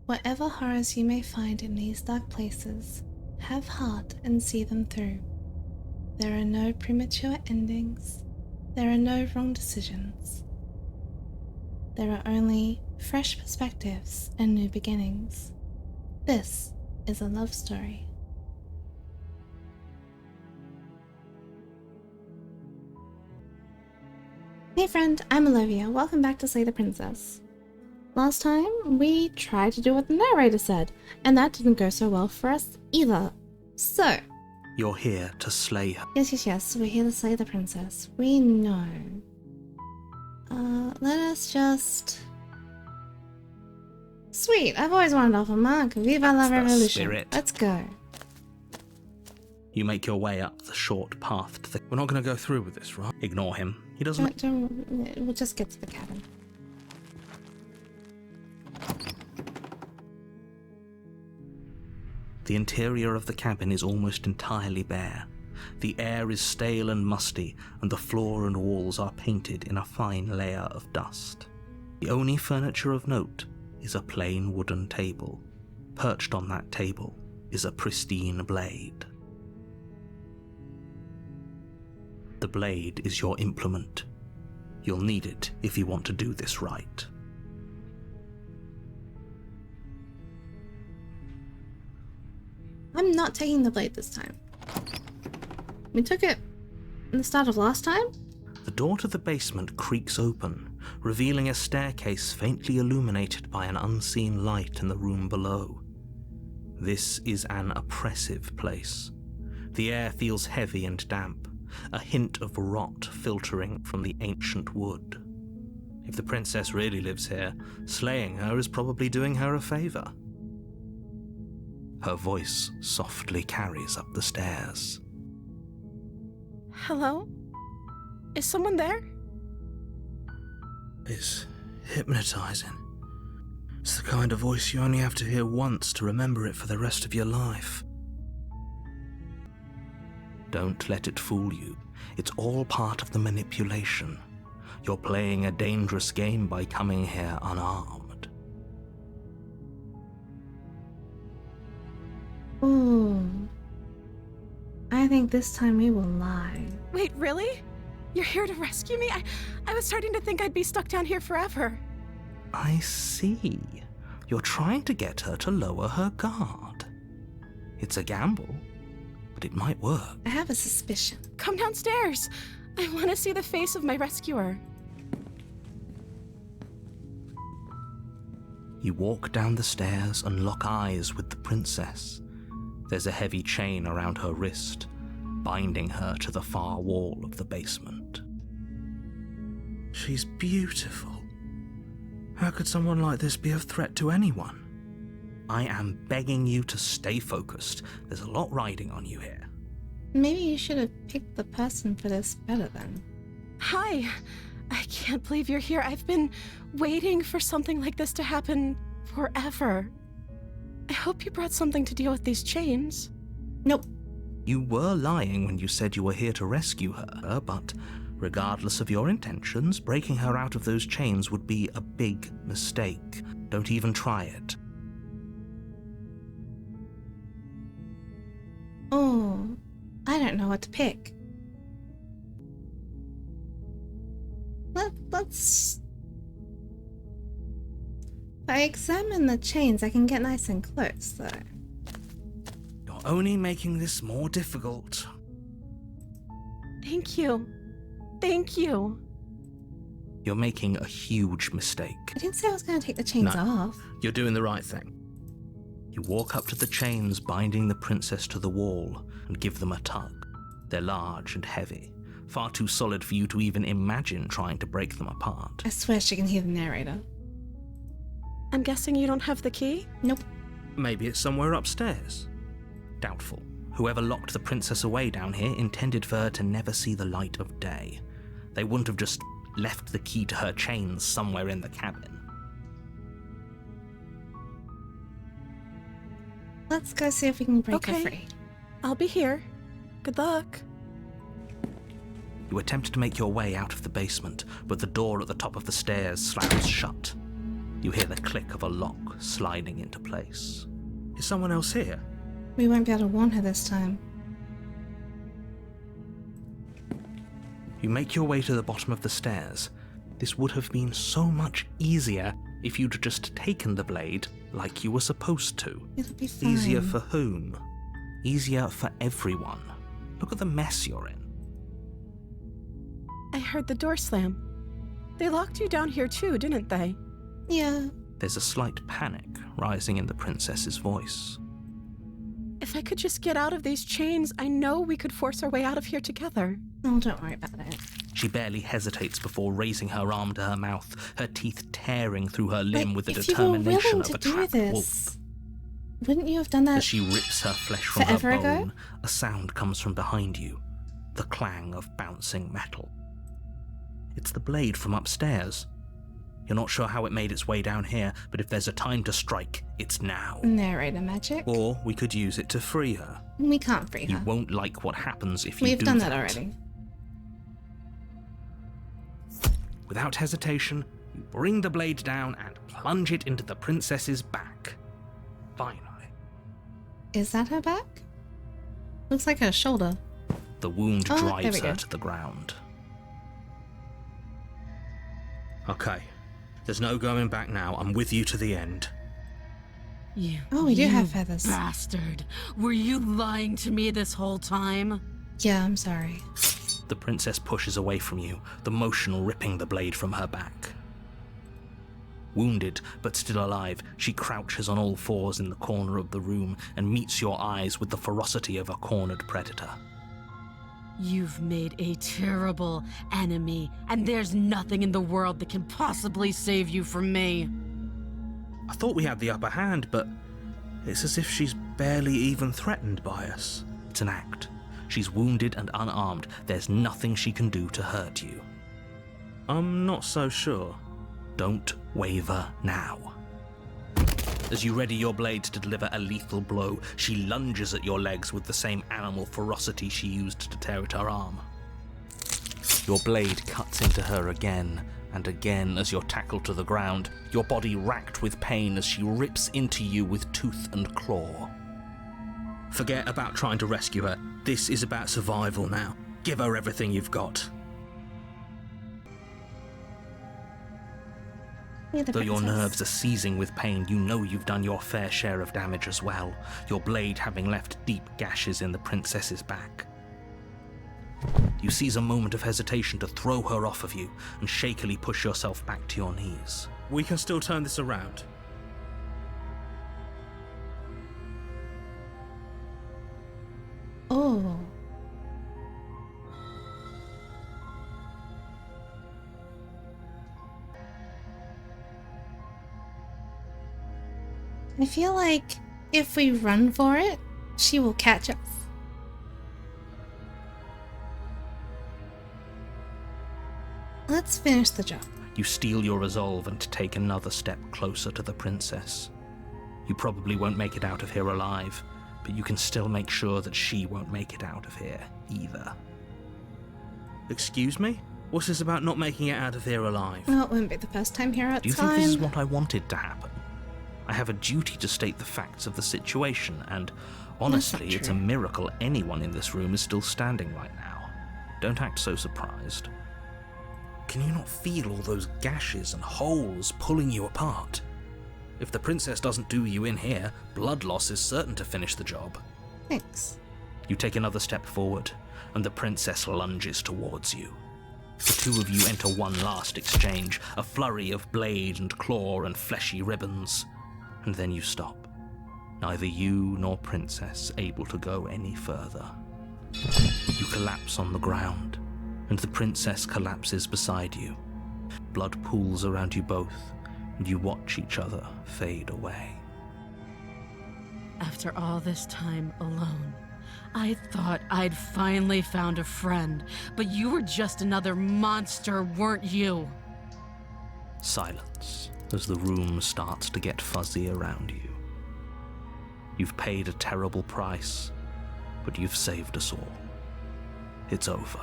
Whatever horrors you may find in these dark places, have heart and see them through. There are no premature endings. There are no wrong decisions. There are only fresh perspectives and new beginnings. This is a love story. Hey friend, I'm Olivia. Welcome back to Slay the Princess. Last time, we tried to do what the narrator said, and that didn't go so well for us either. So... You're here to slay her. Yes, we're here to slay the princess. We know. Let us just... Sweet, I've always wanted off a mark. Viva la revolution. Spirit. Let's go. You make your way up the short path to the... We're not going to go through with this, right? Ignore him. He doesn't... We'll just get to the cabin. The interior of the cabin is almost entirely bare. The air is stale and musty, and the floor and walls are painted in a fine layer of dust. The only furniture of note is a plain wooden table. Perched on that table is a pristine blade. The blade is your implement. You'll need it if you want to do this right. I'm not taking the blade this time. We took it in the start of last time? The door to the basement creaks open, revealing a staircase faintly illuminated by an unseen light in the room below. This is an oppressive place. The air feels heavy and damp, a hint of rot filtering from the ancient wood. If the princess really lives here, slaying her is probably doing her a favor. Her voice softly carries up the stairs. Hello? Is someone there? It's hypnotizing. It's the kind of voice you only have to hear once to remember it for the rest of your life. Don't let it fool you. It's all part of the manipulation. You're playing a dangerous game by coming here unarmed. Ooh. I think this time we will lie. Wait, really? You're here to rescue me? I was starting to think I'd be stuck down here forever. I see. You're trying to get her to lower her guard. It's a gamble, but it might work. I have a suspicion. Come downstairs. I want to see the face of my rescuer. You walk down the stairs and lock eyes with the princess. There's a heavy chain around her wrist, binding her to the far wall of the basement. She's beautiful. How could someone like this be a threat to anyone? I am begging you to stay focused. There's a lot riding on you here. Maybe you should have picked the person for this better then. Hi. I can't believe you're here. I've been waiting for something like this to happen forever. I hope you brought something to deal with these chains. Nope. You were lying when you said you were here to rescue her, but regardless of your intentions, breaking her out of those chains would be a big mistake. Don't even try it. Oh, I don't know what to pick. Let's... If I examine the chains, I can get nice and close, though. You're only making this more difficult. Thank you. Thank you. You're making a huge mistake. I didn't say I was going to take the chains off. You're doing the right thing. You walk up to the chains binding the princess to the wall and give them a tug. They're large and heavy, far too solid for you to even imagine trying to break them apart. I swear she can hear the narrator. I'm guessing you don't have the key? Nope. Maybe it's somewhere upstairs. Doubtful. Whoever locked the princess away down here intended for her to never see the light of day. They wouldn't have just left the key to her chains somewhere in the cabin. Let's go see if we can break her Okay. free. I'll be here. Good luck. You attempt to make your way out of the basement, but the door at the top of the stairs slams shut. You hear the click of a lock sliding into place. Is someone else here? We won't be able to warn her this time. You make your way to the bottom of the stairs. This would have been so much easier if you'd just taken the blade like you were supposed to. It'll be fine. Easier for whom? Easier for everyone. Look at the mess you're in. I heard the door slam. They locked you down here too, didn't they? Yeah. There's a slight panic rising in the princess's voice. If I could just get out of these chains, I know we could force our way out of here together. Oh, don't worry about it. She barely hesitates before raising her arm to her mouth, her teeth tearing through her limb with the determination of a trapped wolf. Wouldn't you have done that As she rips her flesh from her forever ago? bone, a sound comes from behind you, the clang of bouncing metal. It's the blade from upstairs. You're not sure how it made its way down here, but if there's a time to strike, it's now. Narrator magic? Or we could use it to free her. We can't free her. You won't like what happens if you We've do done that already. Without hesitation, you bring the blade down and plunge it into the princess's back. Finally. Is that her back? Looks like her shoulder. The wound there drives we go. her to the ground. Okay. There's no going back now. I'm with you to the end. Oh, we do You have feathers. Bastard. Were you lying to me this whole time? Yeah, I'm sorry. The princess pushes away from you, the motion ripping the blade from her back. Wounded, but still alive, she crouches on all fours in the corner of the room and meets your eyes with the ferocity of a cornered predator. You've made a terrible enemy, and there's nothing in the world that can possibly save you from me. I thought we had the upper hand, but it's as if she's barely even threatened by us. It's an act. She's wounded and unarmed. There's nothing she can do to hurt you. I'm not so sure. Don't waver now. As you ready your blade to deliver a lethal blow, she lunges at your legs with the same animal ferocity she used to tear at her arm. Your blade cuts into her again and again as you're tackled to the ground, your body racked with pain as she rips into you with tooth and claw. Forget about trying to rescue her. This is about survival now. Give her everything you've got. Though your nerves are seizing with pain, you know you've done your fair share of damage as well, your blade having left deep gashes in the princess's back. You seize a moment of hesitation to throw her off of you and shakily push yourself back to your knees. We can still turn this around. Oh. I feel like if we run for it, she will catch us. Let's finish the job. You steel your resolve and take another step closer to the princess. You probably won't make it out of here alive, but you can still make sure that she won't make it out of here either. Excuse me? What's this about not making it out of here alive? Well, it wouldn't be the first time here at Do you think this is what I wanted to happen? I have a duty to state the facts of the situation, and honestly, it's a miracle anyone in this room is still standing right now. Don't act so surprised. Can you not feel all those gashes and holes pulling you apart? If the princess doesn't do you in here, blood loss is certain to finish the job. Thanks. You take another step forward, and the princess lunges towards you. The two of you enter one last exchange, a flurry of blade and claw and fleshy ribbons. And then you stop, neither you nor princess able to go any further. You collapse on the ground, and the princess collapses beside you. Blood pools around you both, and you watch each other fade away. After all this time alone, I thought I'd finally found a friend, but you were just another monster, weren't you? Silence as the room starts to get fuzzy around you. You've paid a terrible price, but you've saved us all. It's over.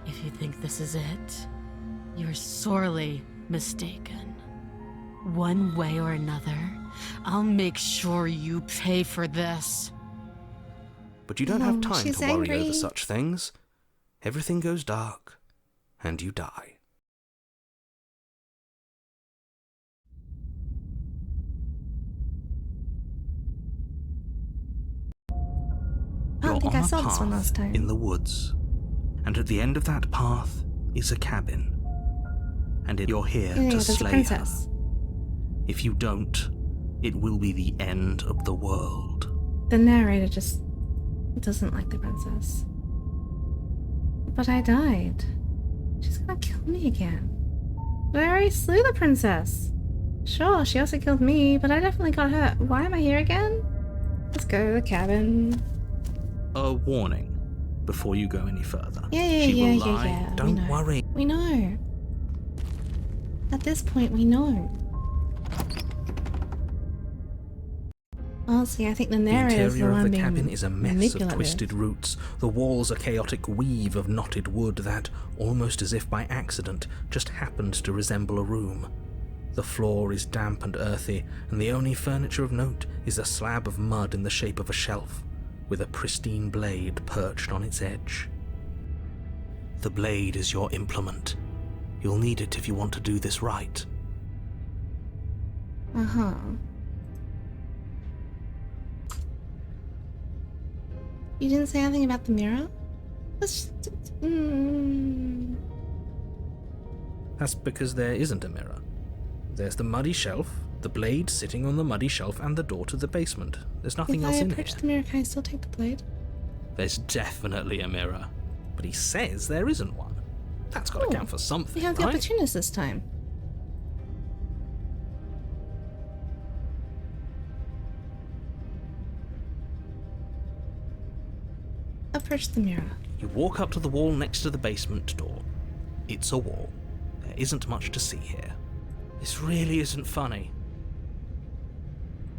If you think this is it, you're sorely mistaken. One way or another, I'll make sure you pay for this. But you don't have time she's to worry angry. over such things. Everything goes dark, and you die. I don't think I on a saw this one path last time. in the woods, and at the end of that path is a cabin. And you're here to there's a slay princess. her. If you don't, it will be the end of the world. The narrator just doesn't like the princess. But I died. She's gonna kill me again. But I already slew the princess. Sure, she also killed me, but I definitely got her. Why am I here again? Let's go to the cabin. A warning before you go any further. Yeah, She will yeah. lie. We Don't know. worry. We know. At this point, we know. Honestly, I think the The narrator is the interior of one the being cabin is a mess of manipulative. twisted roots. The walls a chaotic weave of knotted wood that, almost as if by accident, just happened to resemble a room. The floor is damp and earthy, and the only furniture of note is a slab of mud in the shape of a shelf, with a pristine blade perched on its edge. The blade is your implement. You'll need it if you want to do this right. Uh-huh. You didn't say anything about the mirror? That's That's because there isn't a mirror. There's the muddy shelf, the blade sitting on the muddy shelf, and the door to the basement. There's nothing If I else in here. approach the mirror, can I still take the blade? There's definitely a mirror, but he says there isn't one. That's got to count for something, We have the right? opportunist this time. Approach the mirror. You walk up to the wall next to the basement door. It's a wall. There isn't much to see here. This really isn't funny.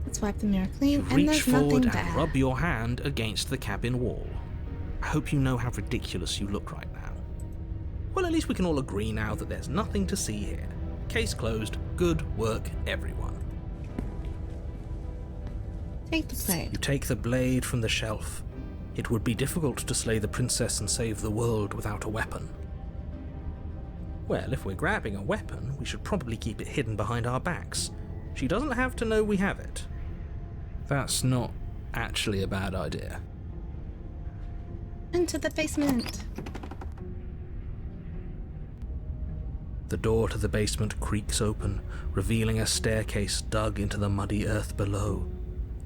Let's wipe the mirror clean, and Reach there's nothing forward there. and rub your hand against the cabin wall. I hope you know how ridiculous you look right now. Well, at least we can all agree now that there's nothing to see here. Case closed. Good work, everyone. Take the blade. You take the blade from the shelf. It would be difficult to slay the princess and save the world without a weapon. Well, if we're grabbing a weapon, we should probably keep it hidden behind our backs. She doesn't have to know we have it. That's not actually a bad idea. Into the basement. The door to the basement creaks open, revealing a staircase dug into the muddy earth below.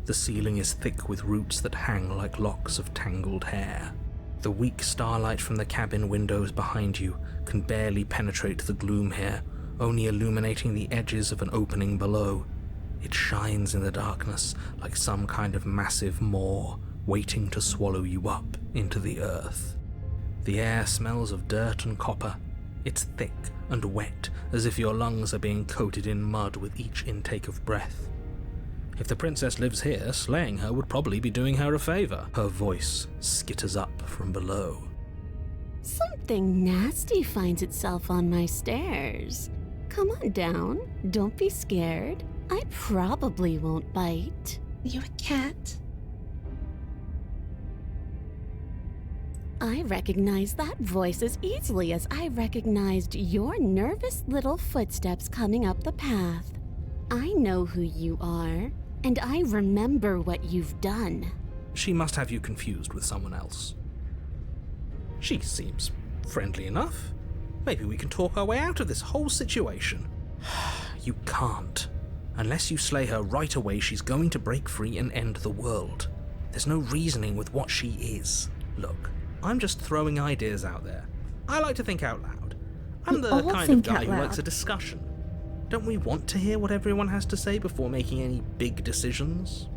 The ceiling is thick with roots that hang like locks of tangled hair. The weak starlight from the cabin windows behind you can barely penetrate the gloom here, only illuminating the edges of an opening below. It shines in the darkness like some kind of massive maw waiting to swallow you up into the earth. The air smells of dirt and copper. It's thick and wet, as if your lungs are being coated in mud with each intake of breath. If the princess lives here, slaying her would probably be doing her a favor. Her voice skitters up from below. Something nasty finds itself on my stairs. Come on down. Don't be scared. I probably won't bite. Are you a cat? I recognize that voice as easily as I recognized your nervous little footsteps coming up the path. I know who you are, and I remember what you've done. She must have you confused with someone else. She seems friendly enough. Maybe we can talk our way out of this whole situation. You can't. Unless you slay her right away, she's going to break free and end the world. There's no reasoning with what she is. Look, I'm just throwing ideas out there. I like to think out loud. I'm We the all kind of think guy out who likes a loud. discussion. Don't we want to hear what everyone has to say before making any big decisions?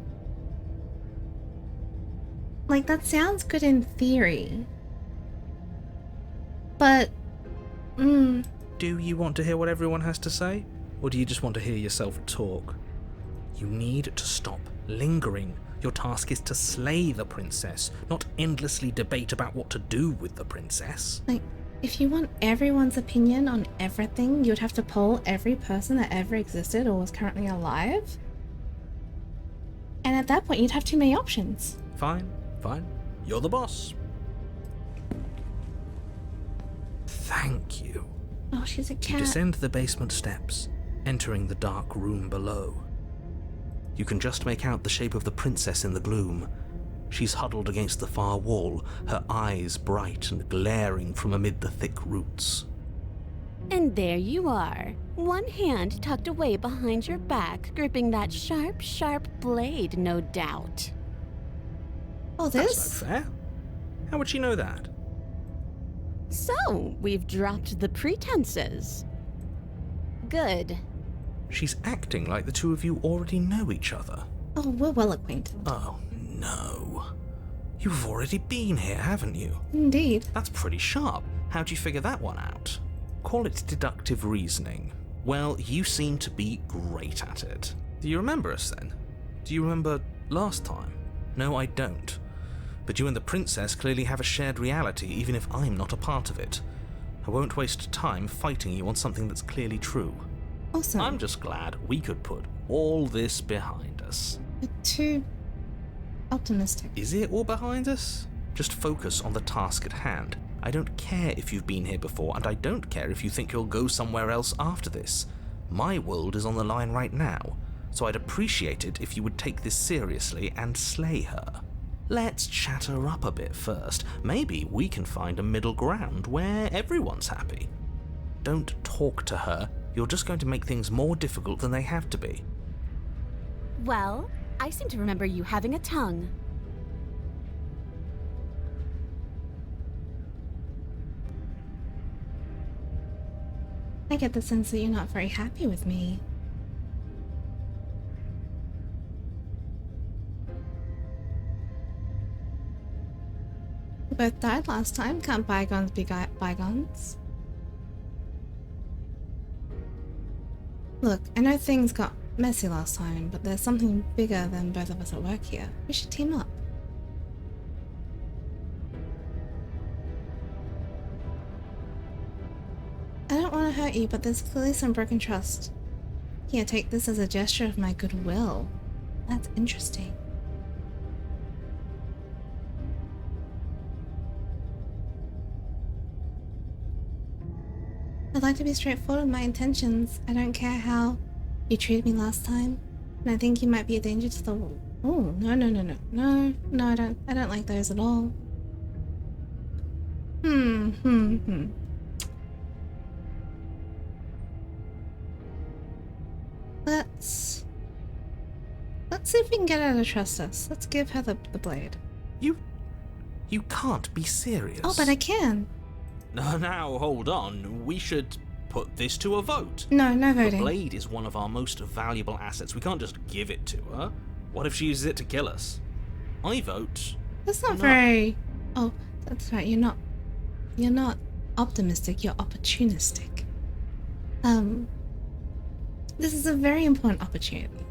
Like, that sounds good in theory. But, Do you want to hear what everyone has to say? Or do you just want to hear yourself talk? You need to stop lingering. Your task is to slay the princess, not endlessly debate about what to do with the princess. like, If you want everyone's opinion on everything, you'd have to poll every person that ever existed or was currently alive. And at that point, you'd have too many options. Fine. You're the boss. Thank you. Oh, she's a You cat. descend the basement steps, entering the dark room below. You can just make out the shape of the princess in the gloom. She's huddled against the far wall, her eyes bright and glaring from amid the thick roots. And there you are, one hand tucked away behind your back, gripping that sharp, sharp blade, no doubt. Oh, That's this? no fair. How would she know that? So, we've dropped the pretenses. Good. She's acting like the two of you already know each other. Oh, we're well acquainted. Oh, no. You've already been here, haven't you? Indeed. That's pretty sharp. How'd you figure that one out? Call it deductive reasoning. Well, you seem to be great at it. Do you remember us then? Do you remember last time? No, I don't. But you and the princess clearly have a shared reality, even if I'm not a part of it. I won't waste time fighting you on something that's clearly true. Awesome. I'm just glad we could put all this behind us. You're too optimistic. Is it all behind us? Just focus on the task at hand. I don't care if you've been here before, and I don't care if you think you'll go somewhere else after this. My world is on the line right now, so I'd appreciate it if you would take this seriously and slay her. Let's chat her up a bit first. Maybe we can find a middle ground where everyone's happy. Don't talk to her. You're just going to make things more difficult than they have to be. Well, I seem to remember you having a tongue. I get the sense that you're not very happy with me. We both died last time. Can't bygones be bygones? Look, I know things got messy last time, but there's something bigger than both of us at work here. We should team up. I don't want to hurt you, but there's clearly some broken trust. Here, take this as a gesture of my goodwill. That's interesting. I'd like to be straightforward with my intentions. I don't care how you treated me last time, and I think you might be a danger to the world. Oh, no, I don't like those at all. Let's see if we can get her to trust us. Let's give her the blade. You can't be serious. Oh, but I can. Now, hold on. We should put this to a vote. No voting. The blade is one of our most valuable assets. We can't just give it to her. What if she uses it to kill us? I vote. That's not No. very... Oh, that's right. You're not optimistic. You're opportunistic. This is a very important opportunity.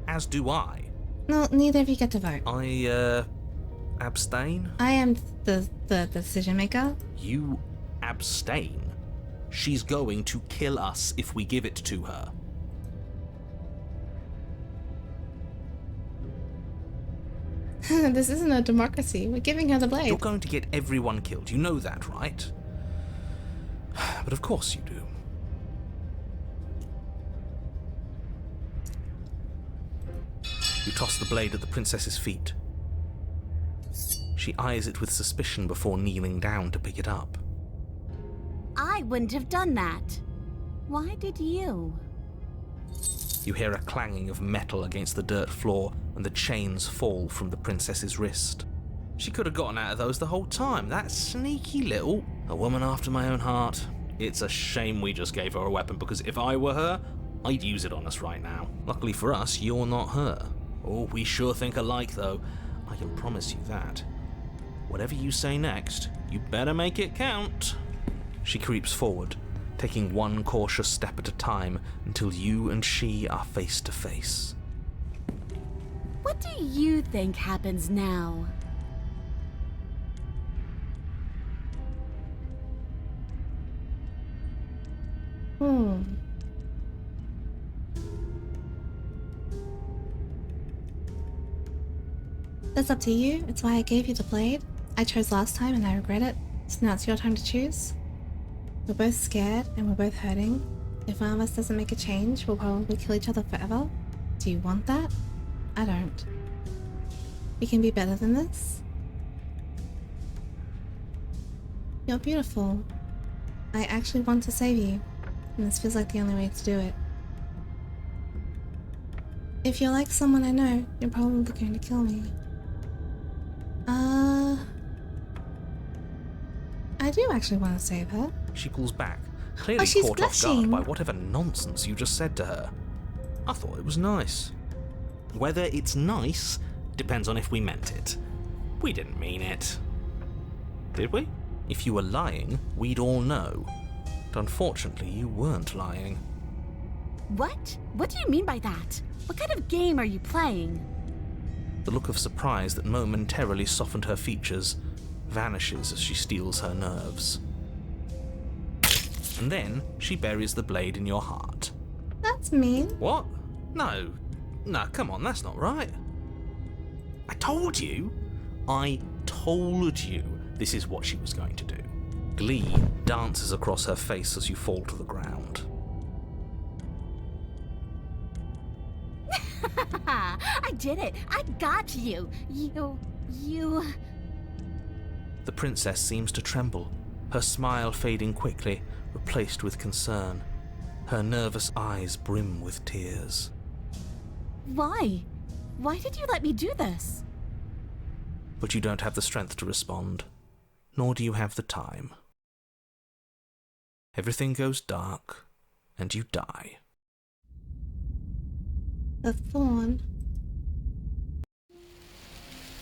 As do I. No, neither of you get to vote. I, abstain? I am the decision maker. You abstain? She's going to kill us if we give it to her. This isn't a democracy. We're giving her the blade. You're going to get everyone killed. You know that, right? But of course you do. You toss the blade at the princess's feet. She eyes it with suspicion before kneeling down to pick it up. I wouldn't have done that. Why did you? You hear a clanging of metal against the dirt floor, and the chains fall from the princess's wrist. She could have gotten out of those the whole time. That sneaky little... A woman after my own heart. It's a shame we just gave her a weapon, because if I were her, I'd use it on us right now. Luckily for us, you're not her. Oh, we sure think alike, though. I can promise you that. Whatever you say next, you better make it count. She creeps forward, taking one cautious step at a time until you and she are face to face. What do you think happens now? Hmm. That's up to you. It's why I gave you the blade. I chose last time and I regret it. So now it's your time to choose. We're both scared and we're both hurting. If one of us doesn't make a change, we'll probably kill each other forever. Do you want that? I don't. We can be better than this. You're beautiful. I actually want to save you, and this feels like the only way to do it. If you're like someone I know, you're probably going to kill me. I do actually want to save her. She pulls back, clearly she's caught off blushing. guard by whatever nonsense you just said to her. I thought it was nice. Whether it's nice depends on if we meant it. We didn't mean it. Did we? If you were lying, we'd all know. But unfortunately, you weren't lying. What? What do you mean by that? What kind of game are you playing? The look of surprise that momentarily softened her features vanishes as she steals her nerves. And then she buries the blade in your heart. That's mean. What? No, come on, that's not right. I told you this is what she was going to do. Glee dances across her face as you fall to the ground. I did it! I got you! You... The princess seems to tremble, her smile fading quickly, replaced with concern. Her nervous eyes brim with tears. Why? Why did you let me do this? But you don't have the strength to respond, nor do you have the time. Everything goes dark, and you die. The Thorn.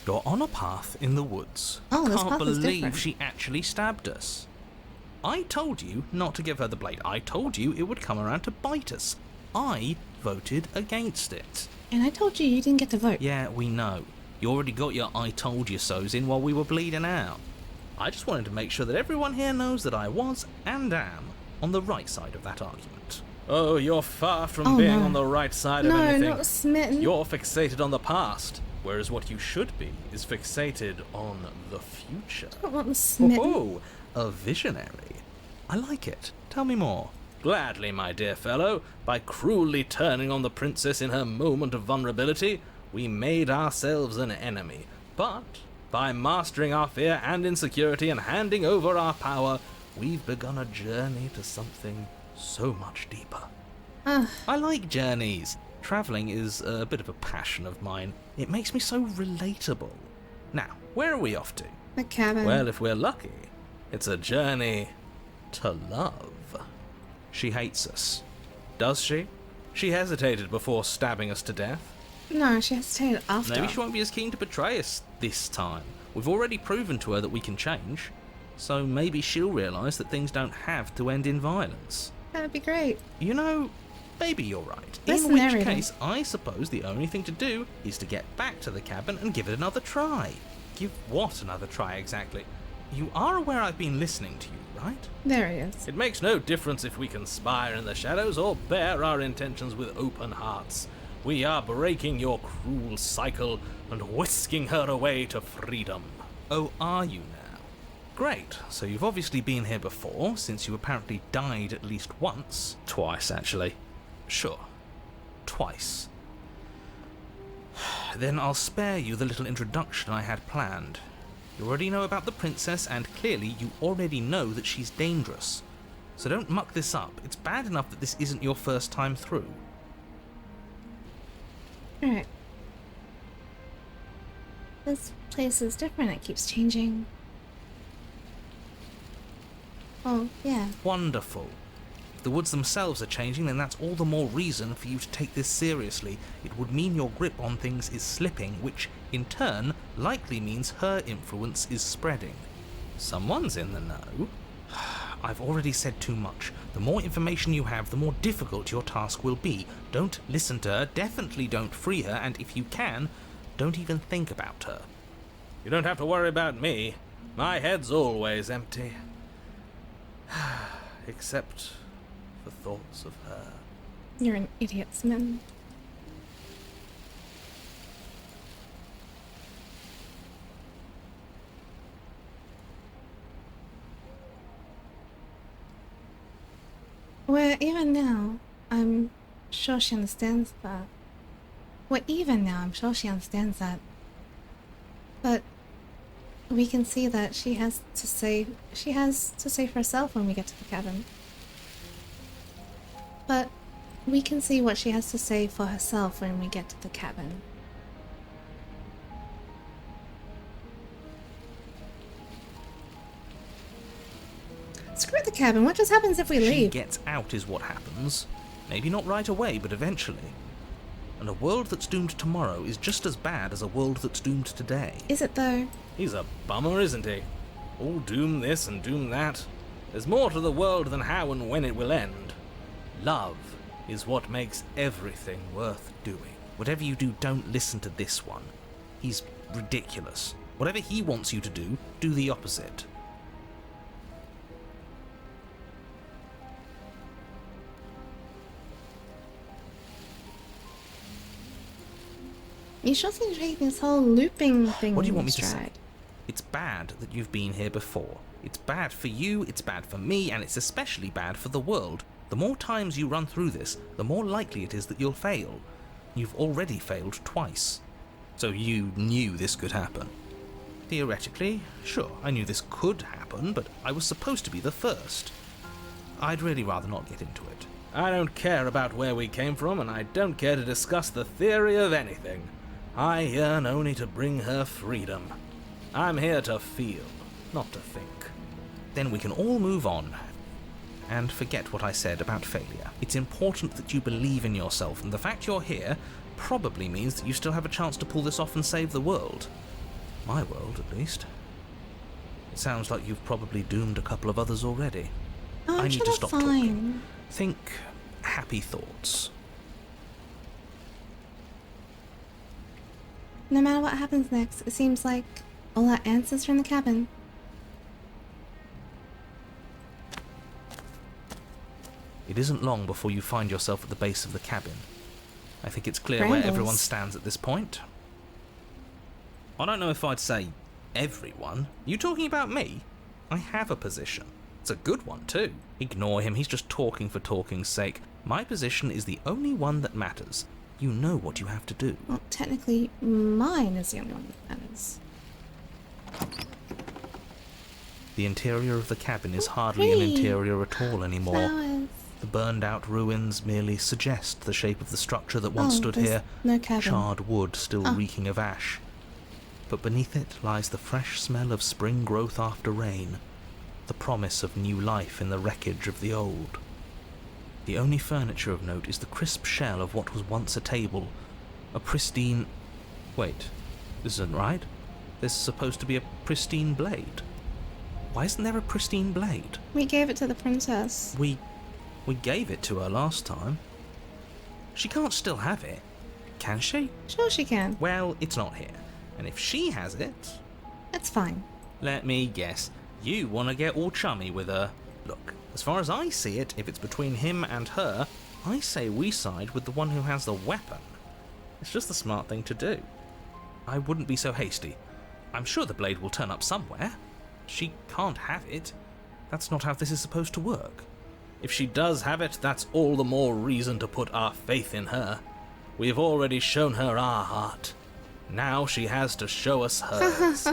You're on a path in the woods. Oh, this Can't path is believe different. she actually stabbed us. I told you not to give her the blade. I told you it would come around to bite us. I voted against it. And I told you you didn't get to vote. Yeah, we know. You already got your I told you so's in while we were bleeding out. I just wanted to make sure that everyone here knows that I was and am on the right side of that argument. Oh, you're far from being on the right side of anything. No, not smitten. You're fixated on the past, whereas what you should be is fixated on the future. I don't want the smitten. Oh, a visionary. I like it. Tell me more. Gladly, my dear fellow. By cruelly turning on the princess in her moment of vulnerability, we made ourselves an enemy. But by mastering our fear and insecurity and handing over our power, we've begun a journey to something so much deeper. I like journeys. Travelling is a bit of a passion of mine. It makes me so relatable. Now, where are we off to? The cabin. Well, if we're lucky, it's a journey to love. She hates us. Does she? She hesitated before stabbing us to death. No, she hesitated after. Maybe she won't be as keen to betray us this time. We've already proven to her that we can change. So maybe she'll realise that things don't have to end in violence. That'd be great. You know, maybe you're right. Listen, In which narrator. case, I suppose the only thing to do is to get back to the cabin and give it another try. Give what another try exactly? You are aware I've been listening to you, right? There he is. It makes no difference if we conspire in the shadows or bear our intentions with open hearts. We are breaking your cruel cycle and whisking her away to freedom. Oh, are you now? Great, so you've obviously been here before, since you apparently died at least once. Twice, actually. Sure. Twice. Then I'll spare you the little introduction I had planned. You already know about the princess, and clearly you already know that she's dangerous. So don't muck this up. It's bad enough that this isn't your first time through. Alright. This place is different. It keeps changing. Oh, yeah. Wonderful. If the woods themselves are changing, then that's all the more reason for you to take this seriously. It would mean your grip on things is slipping, which, in turn, likely means her influence is spreading. Someone's in the know. I've already said too much. The more information you have, the more difficult your task will be. Don't listen to her, definitely don't free her, and if you can, don't even think about her. You don't have to worry about me. My head's always empty. Except the thoughts of her. You're an idiot, Smitten. Where even now, I'm sure she understands that. But we can see that she has to save herself when we get to the cabin. But we can see what she has to say for herself when we get to the cabin. Screw the cabin, what just happens if we leave? She gets out is what happens. Maybe not right away, but eventually. And a world that's doomed tomorrow is just as bad as a world that's doomed today. Is it though? He's a bummer, isn't he? All doom this and doom that. There's more to the world than how and when it will end. Love is what makes everything worth doing. Whatever you do, don't listen to this one. He's ridiculous. Whatever he wants you to do, do the opposite. You sure seem to take this whole looping thing. What do you want me to say? It's bad that you've been here before. It's bad for you, it's bad for me, and it's especially bad for the world. The more times you run through this, the more likely it is that you'll fail. You've already failed twice. So you knew this could happen. Theoretically, sure, I knew this could happen, but I was supposed to be the first. I'd really rather not get into it. I don't care about where we came from, and I don't care to discuss the theory of anything. I yearn only to bring her freedom. I'm here to feel, not to think. Then we can all move on and forget what I said about failure. It's important that you believe in yourself, and the fact you're here probably means that you still have a chance to pull this off and save the world. My world, at least. It sounds like you've probably doomed a couple of others already. Oh, I need to stop talking. Fine. Think happy thoughts. No matter what happens next, it seems like all our answers from the cabin. It isn't long before you find yourself at the base of the cabin. I think it's clear where Brambles. everyone stands at this point. I don't know if I'd say everyone. You talking about me? I have a position. It's a good one too. Ignore him, he's just talking for talking's sake. My position is the only one that matters. You know what you have to do. Well, technically, mine is the only one that matters. The interior of the cabin is hardly an Pretty. interior at all anymore. Flowers. The burned-out ruins merely suggest the shape of the structure that once stood there's here, no cabin. charred wood still reeking of ash. But beneath it lies the fresh smell of spring growth after rain, the promise of new life in the wreckage of the old. The only furniture of note is the crisp shell of what was once a table, a pristine... Wait, this isn't right. There's supposed to be a pristine blade. Why isn't there a pristine blade? We gave it to the princess. We gave it to her last time. She can't still have it, can she? Sure she can. Well, it's not here. And if she has it... It's fine. Let me guess. You want to get all chummy with her. Look, as far as I see it, if it's between him and her, I say we side with the one who has the weapon. It's just the smart thing to do. I wouldn't be so hasty. I'm sure the blade will turn up somewhere. She can't have it. That's not how this is supposed to work. If she does have it, that's all the more reason to put our faith in her. We have already shown her our heart. Now she has to show us hers.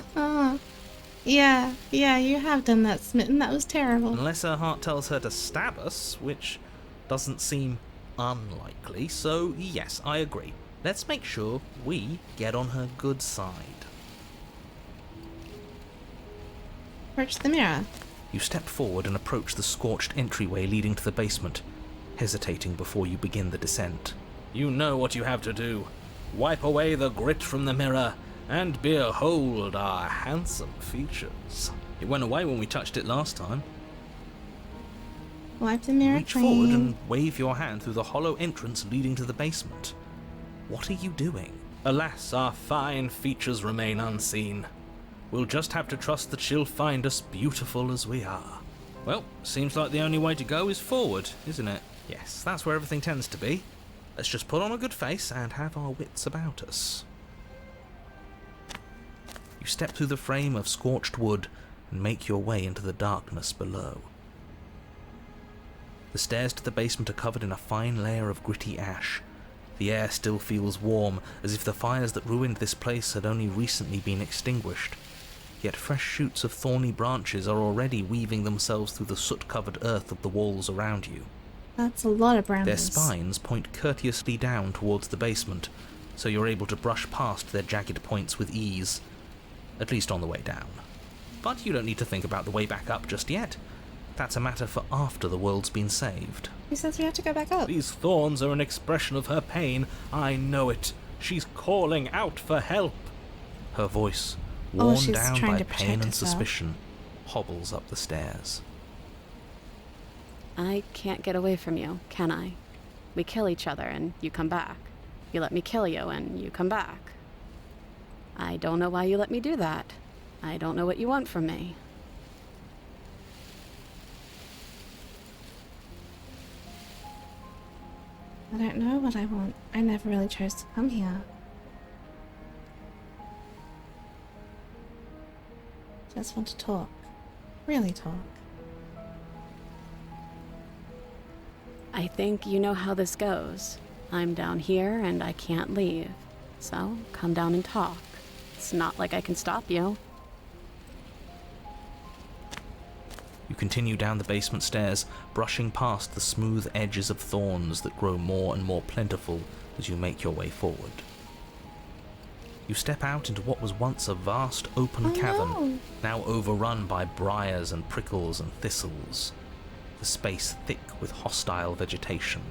Yeah, you have done that, Smitten. That was terrible. Unless her heart tells her to stab us, which doesn't seem unlikely, so yes, I agree. Let's make sure we get on her good side. Approach the mirror. You step forward and approach the scorched entryway leading to the basement, hesitating before you begin the descent. You know what you have to do. Wipe away the grit from the mirror, and behold our handsome features. It went away when we touched it last time. Wipe the mirror Reach clean. forward and wave your hand through the hollow entrance leading to the basement. What are you doing? Alas, our fine features remain unseen. We'll just have to trust that she'll find us beautiful as we are. Well, seems like the only way to go is forward, isn't it? Yes, that's where everything tends to be. Let's just put on a good face and have our wits about us. You step through the frame of scorched wood and make your way into the darkness below. The stairs to the basement are covered in a fine layer of gritty ash. The air still feels warm, as if the fires that ruined this place had only recently been extinguished. Yet fresh shoots of thorny branches are already weaving themselves through the soot-covered earth of the walls around you. That's a lot of brambles. Their spines point courteously down towards the basement, so you're able to brush past their jagged points with ease, at least on the way down. But you don't need to think about the way back up just yet. That's a matter for after the world's been saved. Who says we have to go back up? These thorns are an expression of her pain. I know it. She's calling out for help. Her voice, worn she's down trying by to pain protect and herself. suspicion, hobbles up the stairs. I can't get away from you, can I? We kill each other and you come back. You let me kill you and you come back. I don't know why you let me do that. I don't know what you want from me. I don't know what I want. I never really chose to come here. Just want to talk. Really talk. I think you know how this goes. I'm down here and I can't leave. So, come down and talk. It's not like I can stop you. You continue down the basement stairs, brushing past the smooth edges of thorns that grow more and more plentiful as you make your way forward. You step out into what was once a vast open cavern, no. now overrun by briars and prickles and thistles, the space thick with hostile vegetation.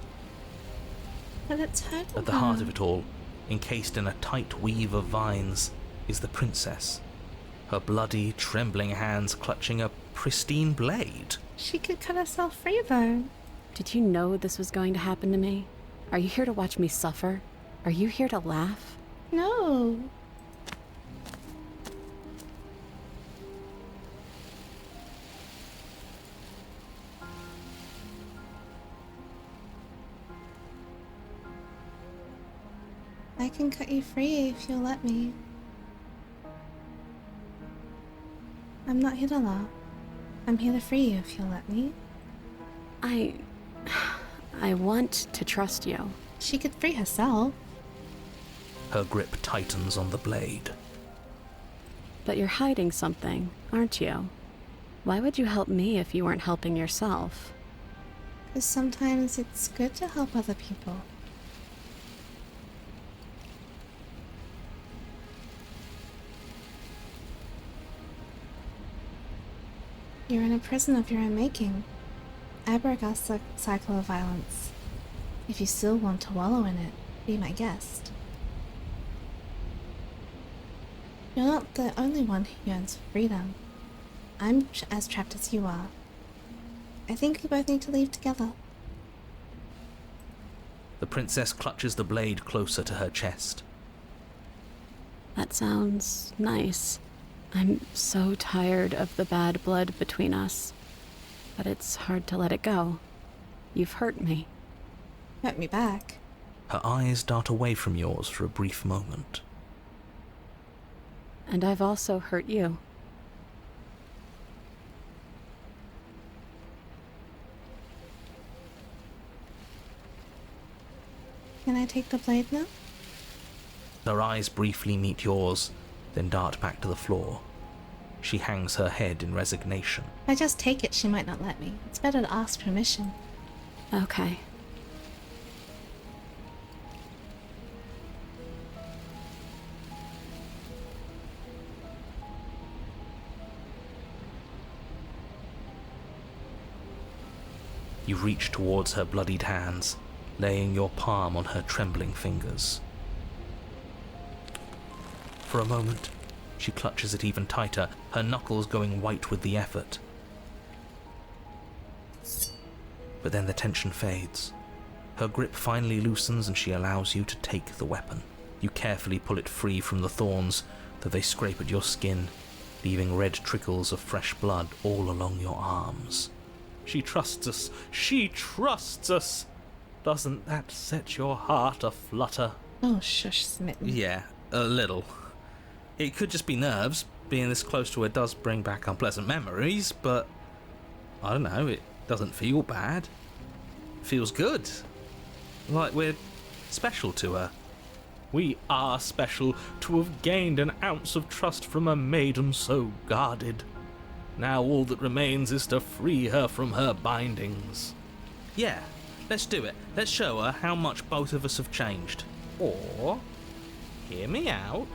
But it's hurting At the heart of it all, encased in a tight weave of vines, is the princess, her bloody, trembling hands clutching a pristine blade. She could cut herself free, though. Did you know this was going to happen to me? Are you here to watch me suffer? Are you here to laugh? No. I can cut you free if you'll let me. I'm not here to laugh. I'm here to free you if you'll let me. I want to trust you. She could free herself. Her grip tightens on the blade. But you're hiding something, aren't you? Why would you help me if you weren't helping yourself? Because sometimes it's good to help other people. You're in a prison of your own making. I broke our cycle of violence. If you still want to wallow in it, be my guest. You're not the only one who yearns for freedom. I'm as trapped as you are. I think we both need to leave together. The princess clutches the blade closer to her chest. That sounds nice. I'm so tired of the bad blood between us. But it's hard to let it go. You've hurt me. Hurt me back. Her eyes dart away from yours for a brief moment. And I've also hurt you. Can I take the blade now? Her eyes briefly meet yours, then dart back to the floor. She hangs her head in resignation. If I just take it, she might not let me. It's better to ask permission. Okay. You reach towards her bloodied hands, laying your palm on her trembling fingers. For a moment, she clutches it even tighter, her knuckles going white with the effort. But then the tension fades. Her grip finally loosens and she allows you to take the weapon. You carefully pull it free from the thorns, though they scrape at your skin, leaving red trickles of fresh blood all along your arms. She trusts us. She trusts us. Doesn't that set your heart aflutter? Oh, shush, Smitten. Yeah, a little. It could just be nerves. Being this close to her does bring back unpleasant memories, but I don't know, it doesn't feel bad. It feels good. Like we're special to her. We are special to have gained an ounce of trust from a maiden so guarded. Now all that remains is to free her from her bindings. Yeah, let's do it. Let's show her how much both of us have changed. Or, hear me out,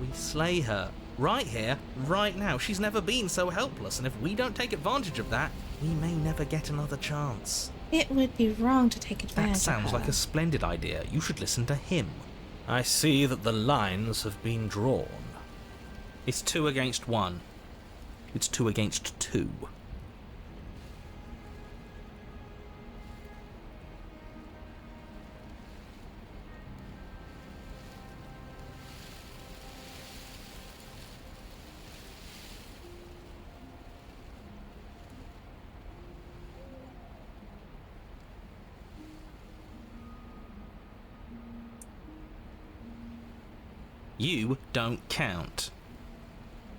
we slay her. Right here, right now. She's never been so helpless, and if we don't take advantage of that, we may never get another chance. It would be wrong to take advantage That sounds of her. like a splendid idea. You should listen to him. I see that the lines have been drawn. It's 2 against 1. It's 2 against 2. You don't count.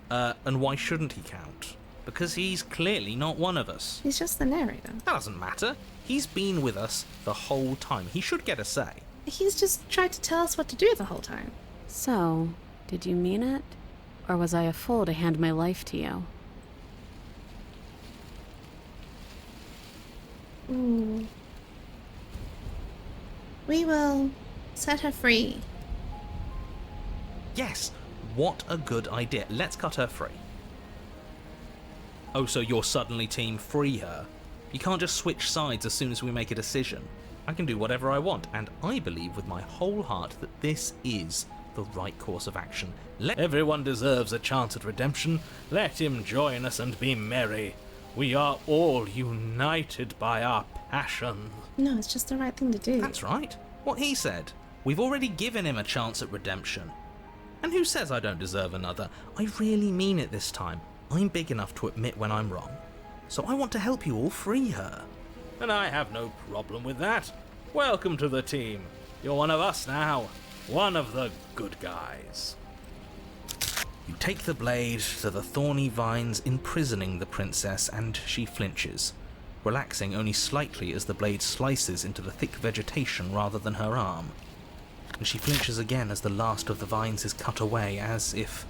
And why shouldn't he count? Because he's clearly not one of us. He's just the narrator. That doesn't matter. He's been with us the whole time. He should get a say. He's just tried to tell us what to do the whole time. So, did you mean it? Or was I a fool to hand my life to you? Ooh. We will set her free. Yes, what a good idea. Let's cut her free. Oh, so you're suddenly team free her? You can't just switch sides as soon as we make a decision. I can do whatever I want, and I believe with my whole heart that this is the right course of action. Everyone deserves a chance at redemption. Let him join us and be merry. We are all united by our passion. No, it's just the right thing to do. That's right. What he said. We've already given him a chance at redemption. And who says I don't deserve another? I really mean it this time. I'm big enough to admit when I'm wrong. So I want to help you all free her. And I have no problem with that. Welcome to the team. You're one of us now. One of the good guys. You take the blade to the thorny vines imprisoning the princess, and she flinches, relaxing only slightly as the blade slices into the thick vegetation rather than her arm. And she flinches again as the last of the vines is cut away, as if,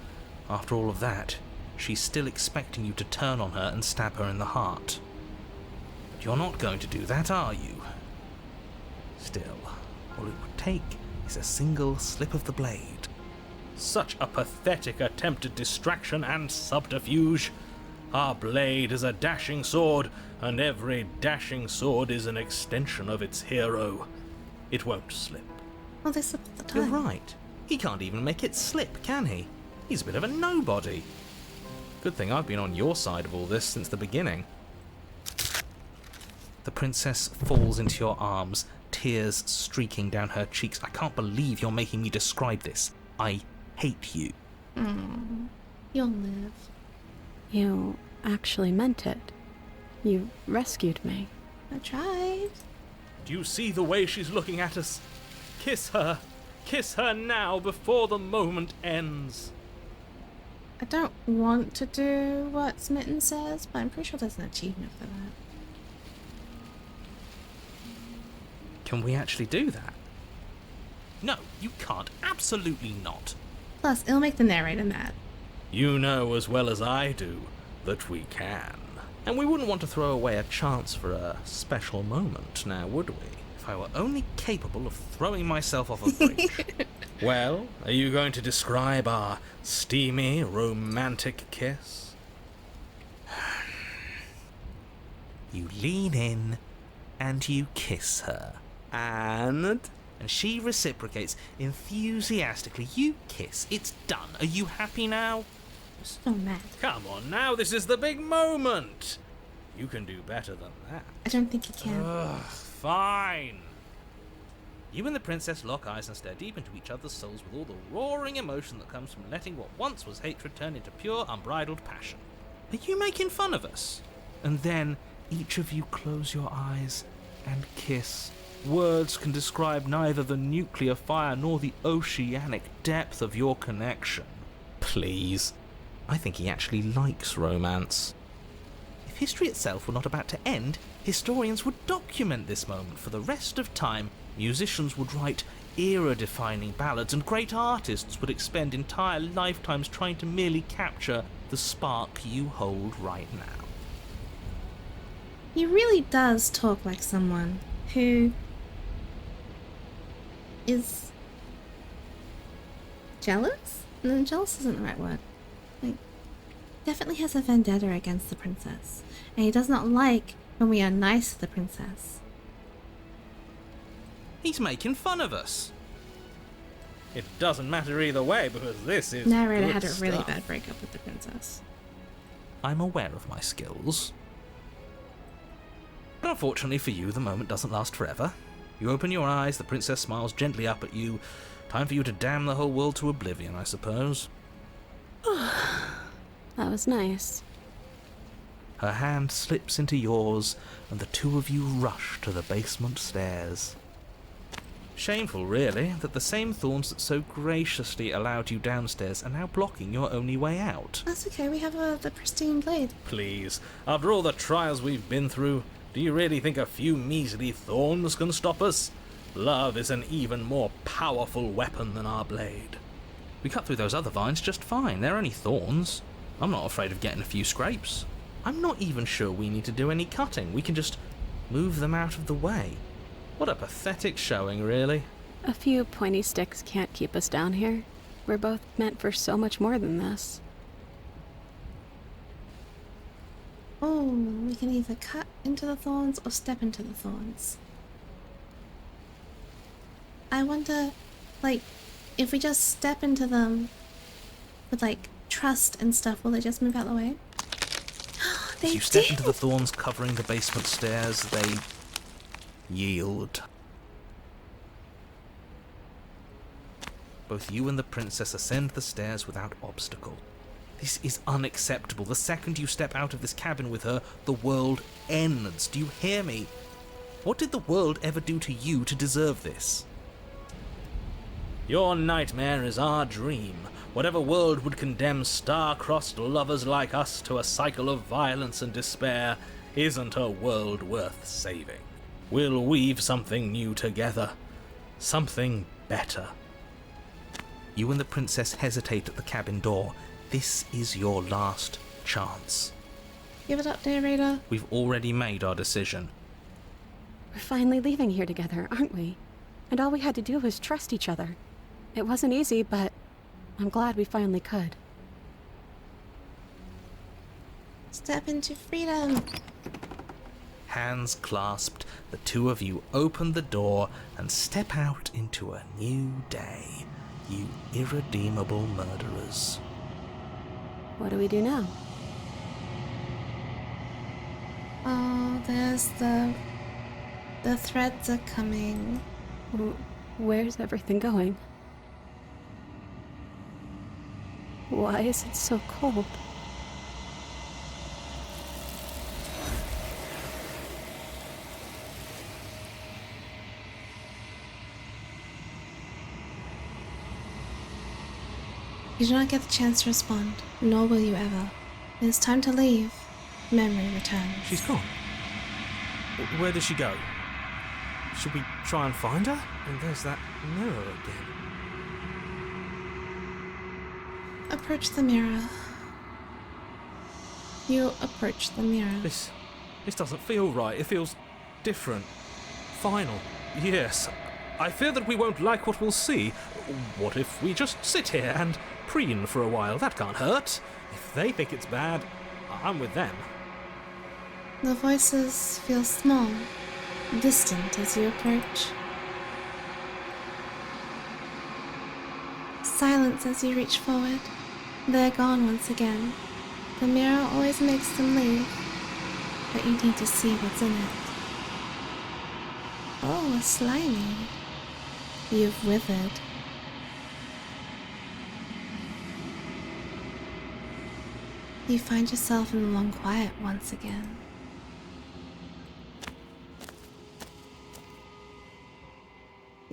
after all of that, she's still expecting you to turn on her and stab her in the heart. But you're not going to do that, are you? Still, all it would take is a single slip of the blade. Such a pathetic attempt at distraction and subterfuge. Our blade is a dashing sword, and every dashing sword is an extension of its hero. It won't slip. Well, they slip all the You're time. right. He can't even make it slip, can he? He's a bit of a nobody. Good thing I've been on your side of all this since the beginning. The princess falls into your arms, tears streaking down her cheeks. I can't believe you're making me describe this. I hate you. You'll live. You actually meant it. You rescued me. I tried. Do you see the way she's looking at us? Kiss her. Kiss her now before the moment ends. I don't want to do what Smitten says, but I'm pretty sure there's an achievement for that. Can we actually do that? No, you can't. Absolutely not. Plus, it'll make the narrator mad. You know as well as I do that we can. And we wouldn't want to throw away a chance for a special moment, now would we? If I were only capable of throwing myself off a bridge. Well, are you going to describe our steamy, romantic kiss? You lean in and you kiss her. And she reciprocates enthusiastically. You kiss. It's done. Are you happy now? So mad. Come on now, this is the big moment. You can do better than that. I don't think he can. Ugh, fine. You and the princess lock eyes and stare deep into each other's souls with all the roaring emotion that comes from letting what once was hatred turn into pure, unbridled passion. Are you making fun of us? And then each of you close your eyes and kiss. Words can describe neither the nuclear fire nor the oceanic depth of your connection. Please. I think he actually likes romance. If history itself were not about to end, historians would document this moment for the rest of time. Musicians would write era-defining ballads, and great artists would expend entire lifetimes trying to merely capture the spark you hold right now. He really does talk like someone who is jealous? No, jealous isn't the right word. Like, definitely has a vendetta against the princess, and he does not like when we are nice to the princess. He's making fun of us. It doesn't matter either way, because this is Narrator good had a really stuff. bad breakup with the princess. I'm aware of my skills. But unfortunately for you, the moment doesn't last forever. You open your eyes, the princess smiles gently up at you. Time for you to damn the whole world to oblivion, I suppose. That was nice. Her hand slips into yours, and the two of you rush to the basement stairs. Shameful, really, that the same thorns that so graciously allowed you downstairs are now blocking your only way out. That's okay, we have the pristine blade. Please, after all the trials we've been through, do you really think a few measly thorns can stop us? Love is an even more powerful weapon than our blade. We cut through those other vines just fine. They're only thorns. I'm not afraid of getting a few scrapes. I'm not even sure we need to do any cutting. We can just move them out of the way. What a pathetic showing, really. A few pointy sticks can't keep us down here. We're both meant for so much more than this. Oh, we can either cut into the thorns or step into the thorns. I wonder, like, if we just step into them with, like, trust and stuff, will they just move out of the way? They As you step did! into the thorns covering the basement stairs, they yield. Both you and the princess ascend the stairs without obstacle. This is unacceptable. The second you step out of this cabin with her, the world ends. Do you hear me? What did the world ever do to you to deserve this? Your nightmare is our dream. Whatever world would condemn star-crossed lovers like us to a cycle of violence and despair isn't a world worth saving. We'll weave something new together. Something better. You and the princess hesitate at the cabin door. This is your last chance. Give it up, narrator. We've already made our decision. We're finally leaving here together, aren't we? And all we had to do was trust each other. It wasn't easy, but I'm glad we finally could. Step into freedom. Hands clasped, the two of you open the door and step out into a new day, you irredeemable murderers. What do we do now? Oh, there's the threads are coming. Where's everything going? Why is it so cold? You do not get the chance to respond, nor will you ever. It is time to leave. Memory returns. She's gone. Where does she go? Should we try and find her? And there's that mirror again. Approach the mirror. You approach the mirror. This doesn't feel right. It feels different. Final. Yes. I fear that we won't like what we'll see. What if we just sit here and preen for a while? That can't hurt. If they think it's bad, I'm with them. The voices feel small, distant as you approach. Silence as you reach forward. They're gone once again. The mirror always makes them leave, but you need to see what's in it. Oh, a slimy. You've withered. You find yourself in the long quiet once again.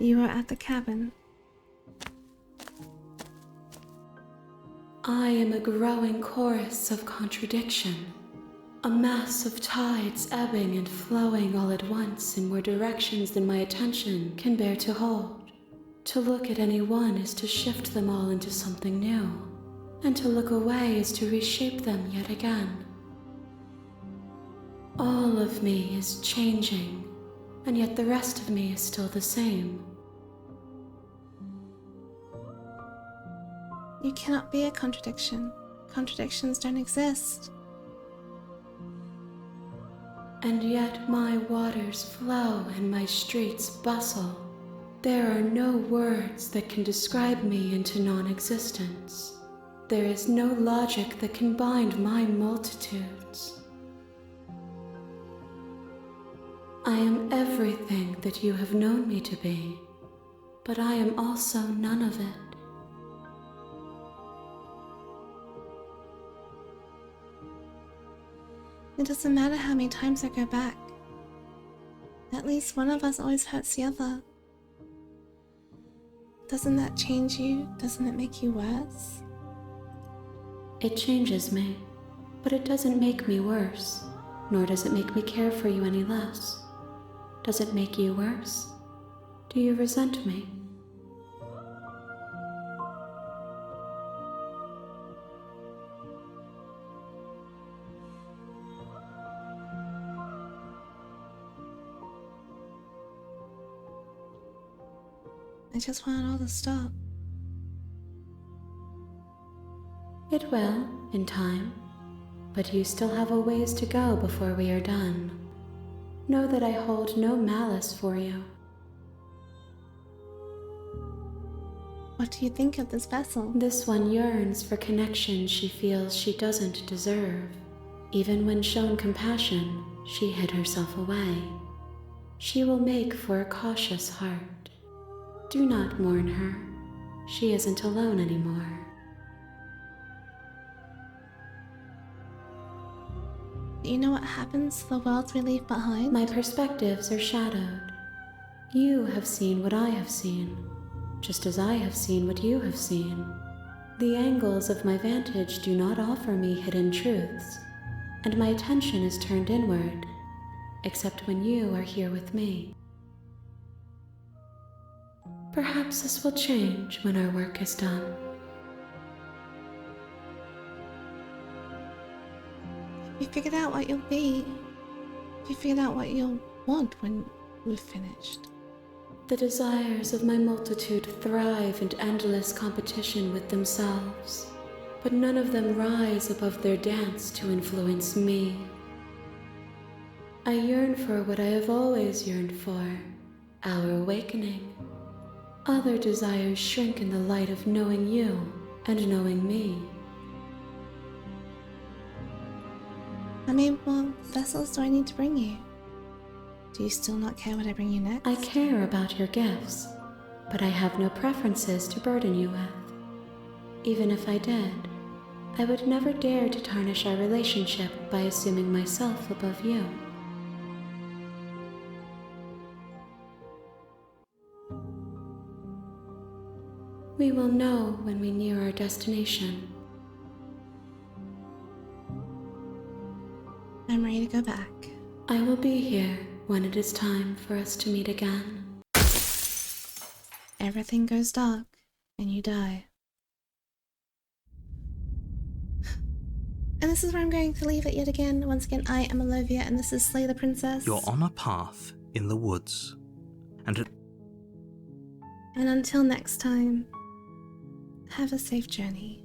You are at the cabin. I am a growing chorus of contradiction, a mass of tides ebbing and flowing all at once in more directions than my attention can bear to hold. To look at any one is to shift them all into something new, and to look away is to reshape them yet again. All of me is changing, and yet the rest of me is still the same. You cannot be a contradiction. Contradictions don't exist. And yet my waters flow and my streets bustle. There are no words that can describe me into non-existence. There is no logic that can bind my multitudes. I am everything that you have known me to be, but I am also none of it. It doesn't matter how many times I go back. At least one of us always hurts the other. Doesn't that change you? Doesn't it make you worse? It changes me, but it doesn't make me worse, nor does it make me care for you any less. Does it make you worse? Do you resent me? I just want it all to stop. It will, in time, but you still have a ways to go before we are done. Know that I hold no malice for you. What do you think of this vessel? This one yearns for connection she feels she doesn't deserve. Even when shown compassion, she hid herself away. She will make for a cautious heart. Do not mourn her. She isn't alone anymore. Do you know what happens to the worlds we leave behind? My perspectives are shadowed. You have seen what I have seen, just as I have seen what you have seen. The angles of my vantage do not offer me hidden truths, and my attention is turned inward, except when you are here with me. Perhaps this will change when our work is done. You figured out what you'll be. You figured out what you'll want when we've finished. The desires of my multitude thrive in endless competition with themselves, but none of them rise above their dance to influence me. I yearn for what I have always yearned for, our awakening. Other desires shrink in the light of knowing you and knowing me. How many more vessels do I need to bring you? Do you still not care what I bring you next? I care about your gifts, but I have no preferences to burden you with. Even if I did, I would never dare to tarnish our relationship by assuming myself above you. We will know when we near our destination. I'm ready to go back. I will be here when it is time for us to meet again. Everything goes dark, and you die. And this is where I'm going to leave it yet again. Once again, I am Olivia, and this is Slay the Princess. You're on a path in the woods, and until next time, have a safe journey.